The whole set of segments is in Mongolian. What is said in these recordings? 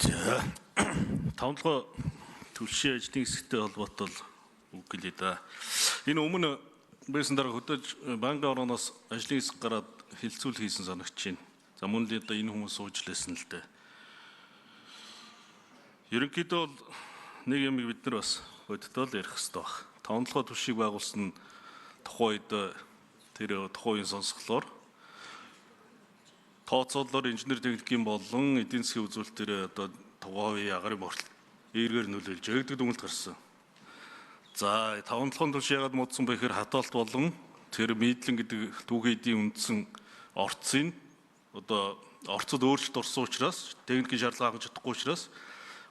За тавталгаа түлшийн ажлын хэсэгтэй холбоотой үг гэлээ да. Энэ өмнө байсан дараа хөдөөж банкны орооноос ажлын хэсэг гараад хилцүүл хийсэн санагч байна. За мөн л энэ хүмүүс сууж лээсэн л дээ. Ерөнхийдөө бол нэг юм бид нар бас хөдөлтөөл ярих хэрэгтэй баг. Тавталгаа түлшийг байгуулсан тухайн үед тэр тухайн үеийн сонсголоор тооцоололоор инженер техникийн болон эдийн засгийн үзүүлэлтээр одоо тухайн агарын борт эргээр нөлөөлж байгаа гэдэг дүгнэлт гарсан. За тавталгааны түлш ягаад муудсан бэ гэхээр хатаалт болон тэр нийтлэн гэдэг түүхийдийн үндсэн орцын одоо орцод өөрчлөлт орсон учраас техникийн шаардлага хангаж чадахгүй учраас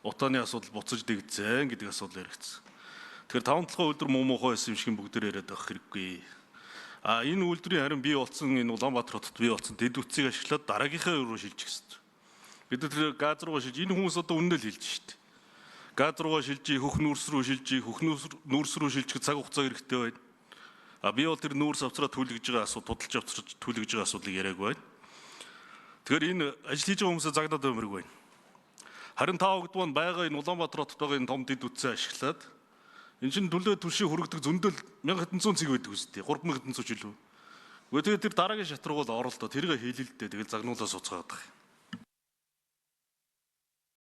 утааны асуудал буцаж дэгдсэн гэдэг асуудал яригдсан. Тэгэхээр тавталгаа өдөр муухай байсан юм шиг бүгд яриад байх хэрэггүй. Энэ үйлдвэрийн харин бий болсон энэ Улаанбаатар хотод бий болсон дэд үтсийг ашиглаад дараагийнхаа руу шилжих хэрэгтэй. Бид тэр газ руугаа шилж энэ хүмүүс одоо үнэн л хэлж штэ. Газ руугаа шилжиж хөх нүүрс рүү шилжиж хөх нүүрс рүү шилжих цаг хугацаа хэрэгтэй байна. Би бол тэр нүүрс авцраа түлэгж байгаа асуудал тудалж авцраж түлэгж байгаа асуудлыг яриаг байна. Тэгэхээр энэ ажил хийж байгаа хүмүүсээ загнаад өмөрг байна. Харин та бүгд байгаа энэ Улаанбаатар хотод байгаа энэ том дэд үтсээ ашиглаад энэ чинь төлөө түлшийн хүргэдэг зөндөл 1700 цэг байдаг үстэй 3700 ч илүү. Тэгээд тэр дараагийн шат руу бол оролдоо тэргээ хийлэлдээ тэгэл загнуулаа суцгаад байгаа.